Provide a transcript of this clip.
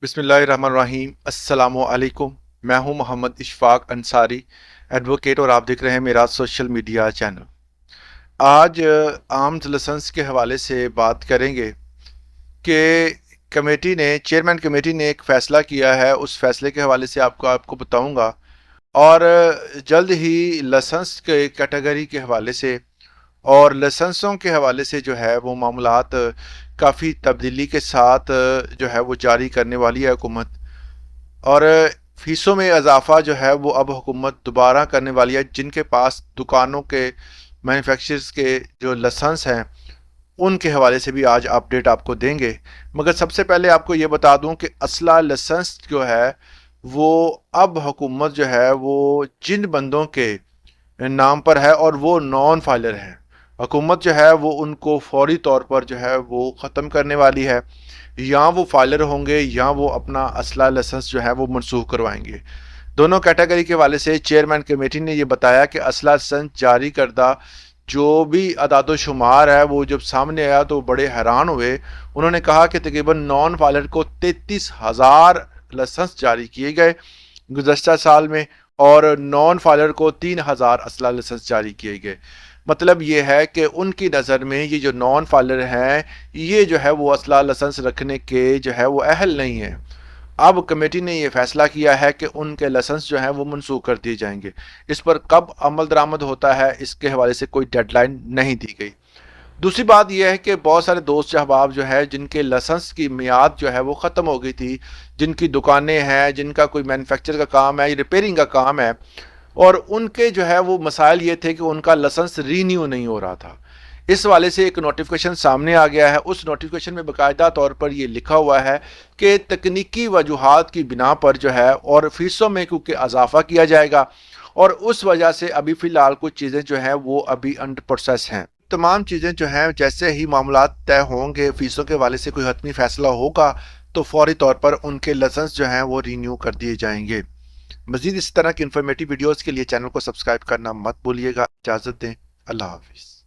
बिस्मिल्लाहिर्रहमानिर्रहीम अस्सलाम वालेकुम। मैं हूं मोहम्मद इशफाक अंसारी, एडवोकेट, और आप देख रहे हैं मेरा सोशल मीडिया चैनल। आज आर्म्स लाइसेंस के हवाले से बात करेंगे कि चेयरमैन कमेटी ने एक फ़ैसला किया है। उस फैसले के हवाले से आपको बताऊंगा, और जल्द ही लाइसेंस के कैटेगरी के हवाले से और लाइसेंसों के हवाले से जो है वो मामलात काफ़ी तब्दीली के साथ जो है वो जारी करने वाली है हुकूमत। और फीसों में इजाफा जो है वो अब हुकूमत दोबारा करने वाली है। जिनके पास दुकानों के मैन्युफैक्चरर्स के जो लाइसेंस हैं उनके हवाले से भी आज अपडेट आपको देंगे। मगर सबसे पहले आपको ये बता दूं कि असला लाइसेंस जो है वो अब हुकूमत जो है वो जिन बंदों के नाम पर है और वो नॉन फाइलर हैं, हुकूमत जो है वो उनको फौरी तौर पर जो है वो ख़त्म करने वाली है। या वो फाइलर होंगे या वो अपना असला लाइसेंस जो है वो मनसूख करवाएंगे। दोनों कैटेगरी के वाले से चेयरमैन कमेटी ने ये बताया कि असला लाइसेंस जारी करदा जो भी अदाद शुमार है वो जब सामने आया तो बड़े हैरान हुए। उन्होंने कहा कि तकरीबन नॉन फाइलर को 33,000 लाइसेंस जारी किए गए गुज़श्ता साल में, और नॉन फाइलर को 3,000 असला लाइसेंस जारी किए गए। मतलब ये है कि उनकी नज़र में ये जो नॉन फाइलर हैं ये जो है वो असला लाइसेंस रखने के जो है वो अहल नहीं है। अब कमेटी ने ये फैसला किया है कि उनके लाइसेंस जो हैं वो मनसूख कर दिए जाएंगे। इस पर कब अमल दरामद होता है इसके हवाले से कोई डेडलाइन नहीं दी गई। दूसरी बात यह है कि बहुत सारे दोस्त अहबाब जो है जिनके लाइसेंस की मियाद जो है वो ख़त्म हो गई थी, जिनकी दुकानें हैं, जिनका कोई मैन्युफैक्चर का काम है, रिपेयरिंग का काम है, और उनके जो है वो मसाइल ये थे कि उनका लाइसेंस रीन्यू नहीं हो रहा था। इस वाले से एक नोटिफिकेशन सामने आ गया है। उस नोटिफिकेशन में बाकायदा तौर पर ये लिखा हुआ है कि तकनीकी वजूहात की बिना पर जो है और फीसों में क्योंकि इजाफा किया जाएगा, और उस वजह से अभी फ़िलहाल कुछ चीज़ें जो हैं वो अभी अंडर प्रोसेस हैं। तमाम चीज़ें जो हैं जैसे ही मामलात तय होंगे, फ़ीसों के वाले से कोई हतमी फ़ैसला होगा तो फौरी तौर पर उनके लाइसेंस जो हैं वो रीन्यू कर दिए जाएंगे। मज़ीद इस तरह की इन्फॉर्मेटिव वीडियोज़ के लिए चैनल को सब्सक्राइब करना मत भूलिएगा। इजाज़त दें। अल्लाह हाफिज़।